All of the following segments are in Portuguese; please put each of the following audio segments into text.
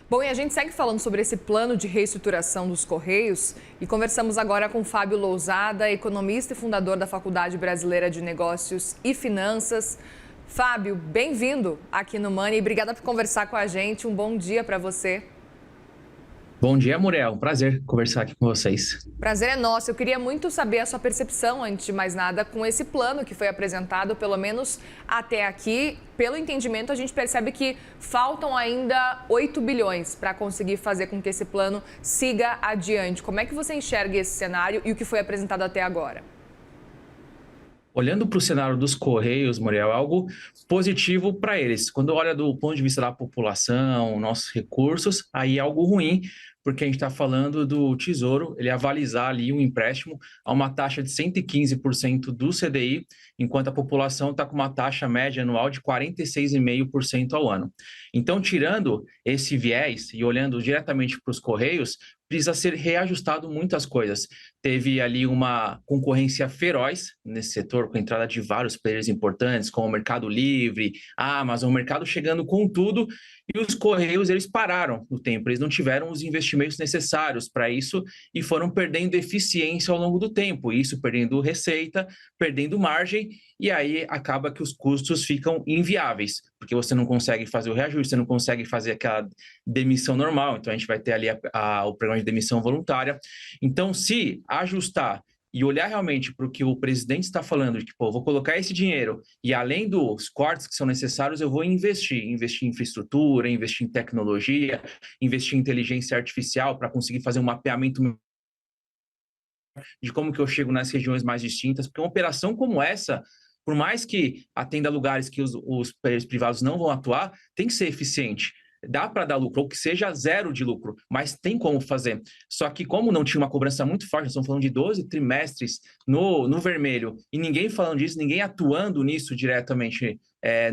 Bom, e a gente segue falando sobre esse plano de reestruturação dos Correios e conversamos agora com Fábio Lousada, economista e fundador da Faculdade Brasileira de Negócios e Finanças. Fábio, bem-vindo aqui no Money e obrigada por conversar com a gente. Um bom dia para você. Bom dia, Muriel. Um prazer conversar aqui com vocês. Prazer é nosso. Eu queria muito saber a sua percepção, antes de mais nada, com esse plano que foi apresentado, pelo menos até aqui. Pelo entendimento, a gente percebe que faltam ainda 8 bilhões para conseguir fazer com que esse plano siga adiante. Como é que você enxerga esse cenário e o que foi apresentado até agora? Olhando para o cenário dos Correios, Muriel, é algo positivo para eles. Quando olha do ponto de vista da população, nossos recursos, aí é algo ruim, porque a gente está falando do Tesouro, ele avalizar ali um empréstimo a uma taxa de 115% do CDI, enquanto a população está com uma taxa média anual de 46,5% ao ano. Então, tirando esse viés e olhando diretamente para os Correios, precisa ser reajustado muitas coisas. Teve ali uma concorrência feroz nesse setor, com a entrada de vários players importantes, como o Mercado Livre, a Amazon, o mercado chegando com tudo, e os Correios, eles pararam no tempo, eles não tiveram os investimentos necessários para isso e foram perdendo eficiência ao longo do tempo, isso perdendo receita, perdendo margem, e aí acaba que os custos ficam inviáveis, porque você não consegue fazer o reajuste, você não consegue fazer aquela demissão normal, então a gente vai ter ali o programa de demissão voluntária. Então, se ajustar e olhar realmente para o que o presidente está falando, de que, pô, vou colocar esse dinheiro e além dos cortes que são necessários, eu vou investir em infraestrutura, investir em tecnologia, investir em inteligência artificial para conseguir fazer um mapeamento de como que eu chego nas regiões mais distintas, porque uma operação como essa, por mais que atenda lugares que os players privados não vão atuar, tem que ser eficiente. Dá para dar lucro, ou que seja zero de lucro, mas tem como fazer. Só que como não tinha uma cobrança muito forte, nós estamos falando de 12 trimestres no vermelho, e ninguém falando disso, ninguém atuando nisso diretamente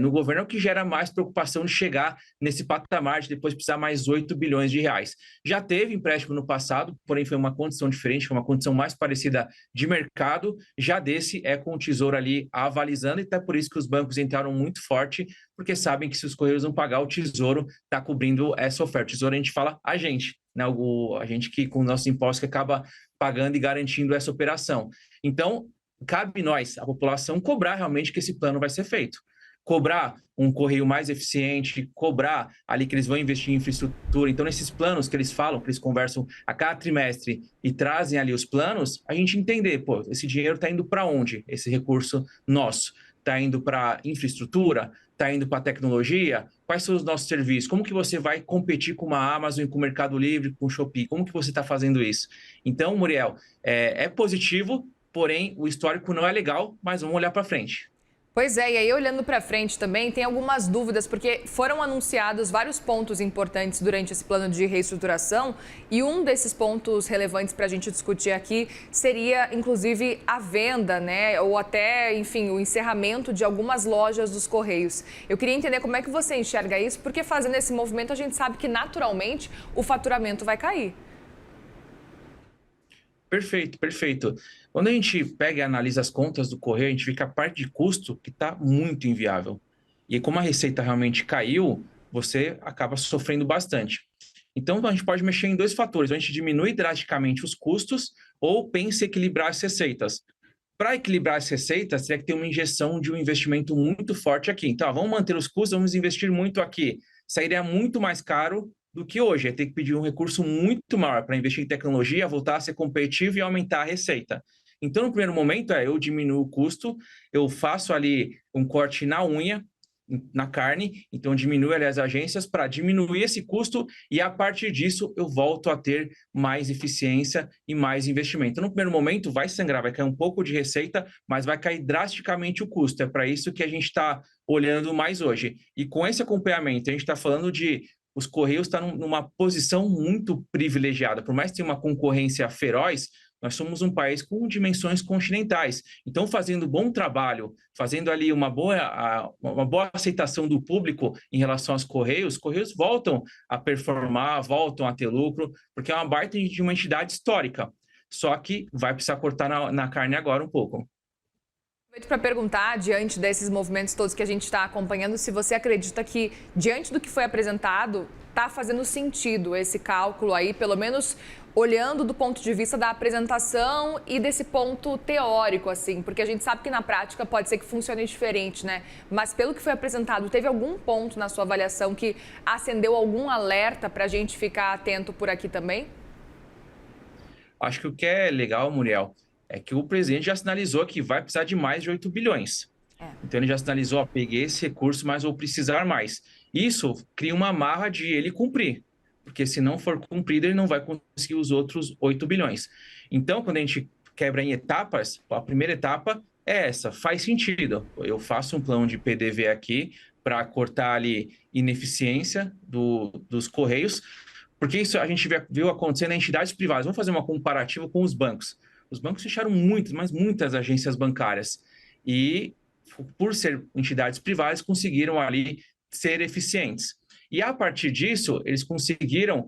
no governo, é o que gera mais preocupação de chegar nesse patamar de depois precisar mais 8 bilhões de reais. Já teve empréstimo no passado, porém foi uma condição diferente, foi uma condição mais parecida de mercado, já desse é com o Tesouro ali avalizando, e até por isso que os bancos entraram muito forte, porque sabem que se os Correios não pagar, o Tesouro está cobrindo essa oferta. O Tesouro a gente fala a gente, né? A gente que com nossos impostos que acaba pagando e garantindo essa operação. Então, cabe nós, a população, cobrar realmente que esse plano vai ser feito. Cobrar um correio mais eficiente, cobrar ali que eles vão investir em infraestrutura. Então, nesses planos que eles falam, que eles conversam a cada trimestre e trazem ali os planos, a gente entender, pô, esse dinheiro está indo para onde? Esse recurso nosso está indo para infraestrutura, está indo para tecnologia? Quais são os nossos serviços? Como que você vai competir com uma Amazon, com o Mercado Livre, com o Shopee? Como que você está fazendo isso? Então, Muriel, é positivo, porém o histórico não é legal, mas vamos olhar para frente. Pois é, e aí olhando para frente também, tem algumas dúvidas, porque foram anunciados vários pontos importantes durante esse plano de reestruturação, e um desses pontos relevantes para a gente discutir aqui seria, inclusive, a venda, né, ou até, enfim, o encerramento de algumas lojas dos Correios. Eu queria entender como é que você enxerga isso, porque fazendo esse movimento a gente sabe que, naturalmente, o faturamento vai cair. Perfeito, perfeito. Quando a gente pega e analisa as contas do Correio, a gente vê que a parte de custo que está muito inviável. E como a receita realmente caiu, você acaba sofrendo bastante. Então, a gente pode mexer em dois fatores. A gente diminui drasticamente os custos ou pensa em equilibrar as receitas. Para equilibrar as receitas, teria que ter uma injeção de um investimento muito forte aqui. Então, vamos manter os custos, vamos investir muito aqui. Sairia muito mais caro do que hoje. É ter que pedir um recurso muito maior para investir em tecnologia, voltar a ser competitivo e aumentar a receita. Então, no primeiro momento, eu diminuo o custo, eu faço ali um corte na unha, na carne, então diminui ali as agências para diminuir esse custo e a partir disso eu volto a ter mais eficiência e mais investimento. Então, no primeiro momento vai sangrar, vai cair um pouco de receita, mas vai cair drasticamente o custo. É para isso que a gente está olhando mais hoje. E com esse acompanhamento, a gente está falando de os Correios estão numa posição muito privilegiada. Por mais que tenha uma concorrência feroz, nós somos um país com dimensões continentais. Então, fazendo bom trabalho, fazendo ali uma boa aceitação do público em relação aos Correios, os Correios voltam a performar, voltam a ter lucro, porque é uma baita de uma entidade histórica. Só que vai precisar cortar na carne agora um pouco. Aproveito para perguntar, diante desses movimentos todos que a gente está acompanhando, se você acredita que, diante do que foi apresentado, está fazendo sentido esse cálculo aí, pelo menos olhando do ponto de vista da apresentação e desse ponto teórico, assim, porque a gente sabe que na prática pode ser que funcione diferente, né? Mas pelo que foi apresentado, teve algum ponto na sua avaliação que acendeu algum alerta para a gente ficar atento por aqui também? Acho que o que é legal, Muriel, é que o presidente já sinalizou que vai precisar de mais de 8 bilhões. É. Então ele já sinalizou, ó, peguei esse recurso, mas vou precisar mais. Isso cria uma amarra de ele cumprir, porque se não for cumprido, ele não vai conseguir os outros 8 bilhões. Então, quando a gente quebra em etapas, a primeira etapa é essa, faz sentido. Eu faço um plano de PDV aqui para cortar ali ineficiência dos Correios, porque isso a gente viu acontecendo em entidades privadas. Vamos fazer uma comparativa com os bancos. Os bancos fecharam muitas, mas muitas agências bancárias. E, por ser entidades privadas, conseguiram ali ser eficientes. E, a partir disso, eles conseguiram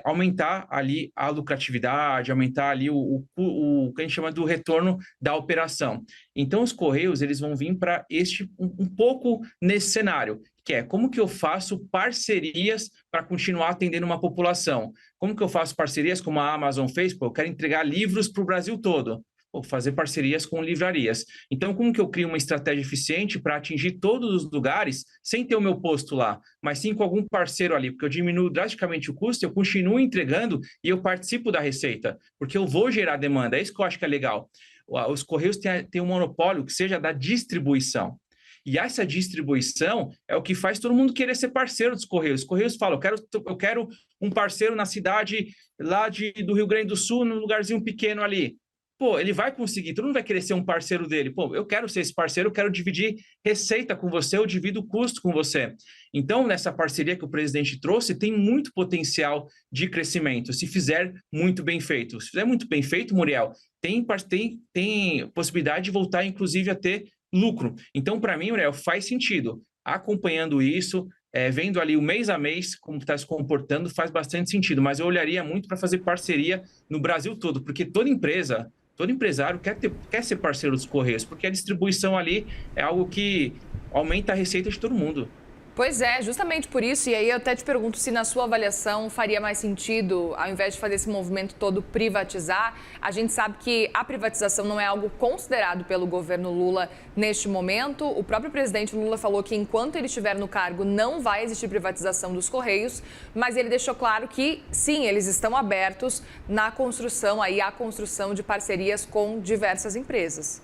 aumentar ali a lucratividade, aumentar ali o que a gente chama do retorno da operação. Então, os Correios eles vão vir para um pouco nesse cenário, que é como que eu faço parcerias para continuar atendendo uma população? Como que eu faço parcerias como a Amazon fez? Pô, eu quero entregar livros para o Brasil todo. Vou fazer parcerias com livrarias. Então, como que eu crio uma estratégia eficiente para atingir todos os lugares sem ter o meu posto lá, mas sim com algum parceiro ali, porque eu diminuo drasticamente o custo, eu continuo entregando e eu participo da receita, porque eu vou gerar demanda. É isso que eu acho que é legal. Os Correios têm um monopólio que seja da distribuição. E essa distribuição é o que faz todo mundo querer ser parceiro dos Correios. Os Correios falam, eu quero um parceiro na cidade lá do Rio Grande do Sul, num lugarzinho pequeno ali. Pô, ele vai conseguir, todo mundo vai querer ser um parceiro dele. Pô, eu quero ser esse parceiro, eu quero dividir receita com você, eu divido o custo com você. Então, nessa parceria que o presidente trouxe, tem muito potencial de crescimento, se fizer muito bem feito. Se fizer muito bem feito, Muriel, tem possibilidade de voltar, inclusive, a ter lucro. Então, para mim, Muriel, faz sentido. Acompanhando isso, vendo ali o mês a mês como está se comportando, faz bastante sentido. Mas eu olharia muito para fazer parceria no Brasil todo, porque toda empresário quer ser parceiro dos Correios, porque a distribuição ali é algo que aumenta a receita de todo mundo. Pois é, justamente por isso, e aí eu até te pergunto se na sua avaliação faria mais sentido, ao invés de fazer esse movimento todo, privatizar. A gente sabe que a privatização não é algo considerado pelo governo Lula neste momento. O próprio presidente Lula falou que enquanto ele estiver no cargo não vai existir privatização dos Correios, mas ele deixou claro que sim, eles estão abertos à construção de parcerias com diversas empresas.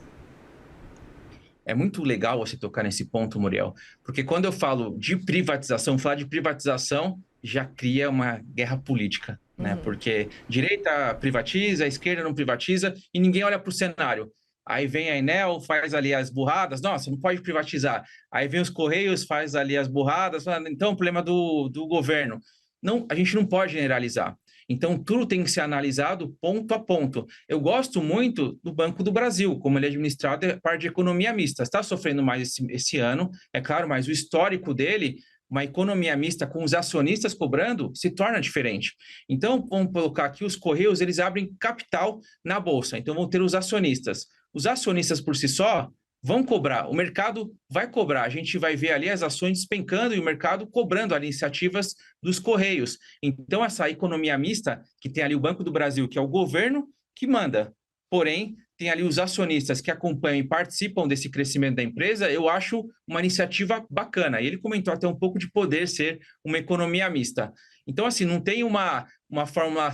É muito legal você tocar nesse ponto, Muriel, porque quando eu falo de privatização, falar de privatização já cria uma guerra política, né? Porque direita privatiza, a esquerda não privatiza e ninguém olha para o cenário. Aí vem a Enel, faz ali as burradas, nossa, não pode privatizar. Aí vem os Correios, faz ali as burradas, então, problema do governo. Não, a gente não pode generalizar. Então, tudo tem que ser analisado ponto a ponto. Eu gosto muito do Banco do Brasil, como ele é administrado, é parte de economia mista. Está sofrendo mais esse ano, é claro, mas o histórico dele, uma economia mista com os acionistas cobrando, se torna diferente. Então, vamos colocar aqui, os Correios, eles abrem capital na Bolsa. Então, vão ter os acionistas. Os acionistas, por si só, vão cobrar, o mercado vai cobrar, a gente vai ver ali as ações despencando e o mercado cobrando as iniciativas dos Correios. Então, essa economia mista, que tem ali o Banco do Brasil, que é o governo que manda, porém, tem ali os acionistas que acompanham e participam desse crescimento da empresa, eu acho uma iniciativa bacana. E ele comentou até um pouco de poder ser uma economia mista. Então, assim, não tem uma fórmula,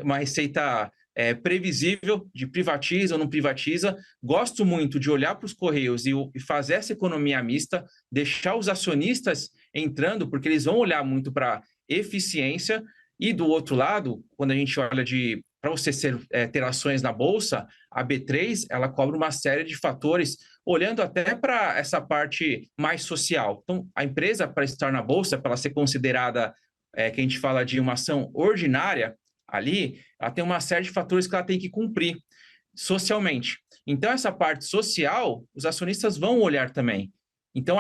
uma receita previsível de privatiza ou não privatiza. Gosto muito de olhar para os Correios e fazer essa economia mista, deixar os acionistas entrando, porque eles vão olhar muito para eficiência. E do outro lado, quando a gente olha para você ter ações na Bolsa, a B3 ela cobra uma série de fatores, olhando até para essa parte mais social. Então, a empresa, para estar na Bolsa, para ela ser considerada, que a gente fala de uma ação ordinária, ali, ela tem uma série de fatores que ela tem que cumprir socialmente. Então, essa parte social, os acionistas vão olhar também. Então,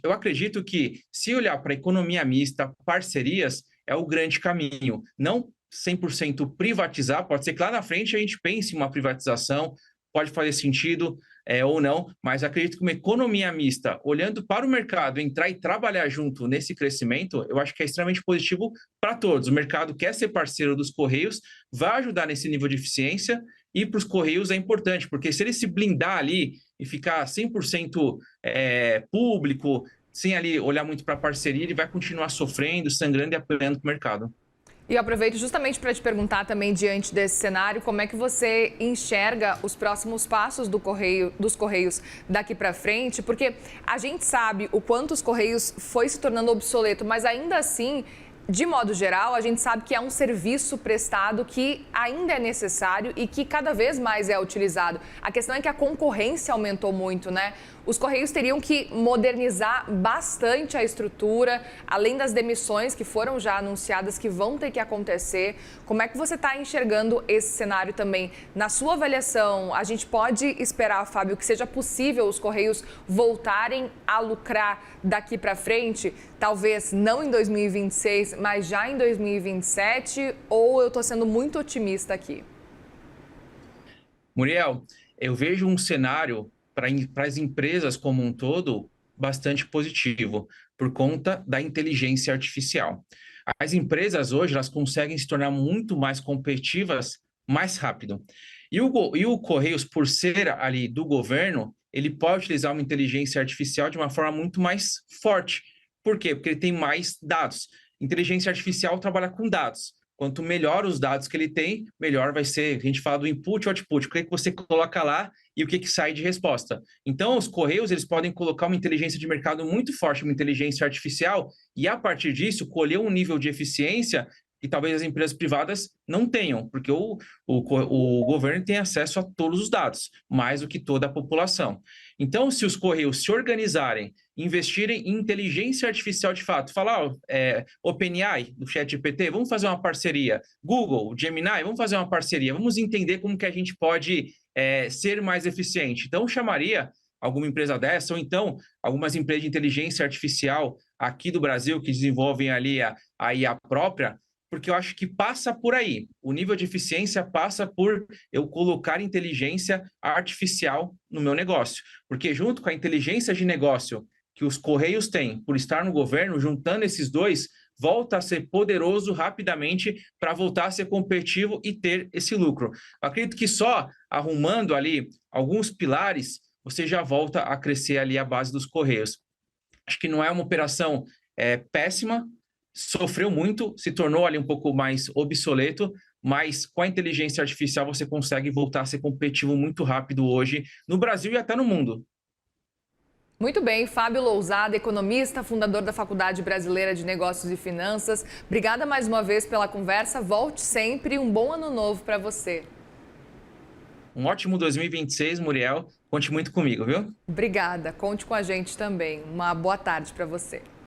eu acredito que se olhar para a economia mista, parcerias, é o grande caminho. Não 100% privatizar, pode ser que lá na frente a gente pense em uma privatização, pode fazer sentido, ou não, mas acredito que uma economia mista, olhando para o mercado, entrar e trabalhar junto nesse crescimento, eu acho que é extremamente positivo para todos. O mercado quer ser parceiro dos Correios, vai ajudar nesse nível de eficiência, e para os Correios é importante, porque se ele se blindar ali e ficar 100% público, sem ali olhar muito para a parceria, ele vai continuar sofrendo, sangrando e apanhando para o mercado. E eu aproveito justamente para te perguntar também, diante desse cenário, como é que você enxerga os próximos passos dos Correios daqui para frente? Porque a gente sabe o quanto os Correios foi se tornando obsoleto, mas ainda assim, de modo geral, a gente sabe que é um serviço prestado que ainda é necessário e que cada vez mais é utilizado. A questão é que a concorrência aumentou muito, né? Os Correios teriam que modernizar bastante a estrutura, além das demissões que foram já anunciadas, que vão ter que acontecer. Como é que você está enxergando esse cenário também? Na sua avaliação, a gente pode esperar, Fábio, que seja possível os Correios voltarem a lucrar daqui para frente? Talvez não em 2026, mas já em 2027? Ou eu estou sendo muito otimista aqui? Muriel, eu vejo um cenário para as empresas como um todo bastante positivo, por conta da inteligência artificial. As empresas hoje elas conseguem se tornar muito mais competitivas mais rápido. E o Correios, por ser ali do governo, ele pode utilizar uma inteligência artificial de uma forma muito mais forte. Por quê? Porque ele tem mais dados. Inteligência artificial trabalha com dados. Quanto melhor os dados que ele tem, melhor vai ser. A gente fala do input e output, o que você coloca lá e o que sai de resposta. Então, os Correios eles podem colocar uma inteligência de mercado muito forte, uma inteligência artificial, e a partir disso, colher um nível de eficiência que talvez as empresas privadas não tenham, porque o governo tem acesso a todos os dados, mais do que toda a população. Então, se os Correios se organizarem, investirem em inteligência artificial de fato, falar, OpenAI, do ChatGPT, vamos fazer uma parceria, Google, Gemini, vamos fazer uma parceria, vamos entender como que a gente pode ser mais eficiente. Então, chamaria alguma empresa dessa, ou então algumas empresas de inteligência artificial aqui do Brasil que desenvolvem ali a IA própria, porque eu acho que passa por aí. O nível de eficiência passa por eu colocar inteligência artificial no meu negócio. Porque junto com a inteligência de negócio que os Correios têm por estar no governo, juntando esses dois, volta a ser poderoso rapidamente para voltar a ser competitivo e ter esse lucro. Eu acredito que só arrumando ali alguns pilares, você já volta a crescer ali a base dos Correios. Acho que não é uma operação péssima, sofreu muito, se tornou ali um pouco mais obsoleto, mas com a inteligência artificial você consegue voltar a ser competitivo muito rápido hoje no Brasil e até no mundo. Muito bem, Fábio Lousada, economista, fundador da Faculdade Brasileira de Negócios e Finanças. Obrigada mais uma vez pela conversa. Volte sempre e um bom ano novo para você. Um ótimo 2026, Muriel. Conte muito comigo, viu? Obrigada. Conte com a gente também. Uma boa tarde para você.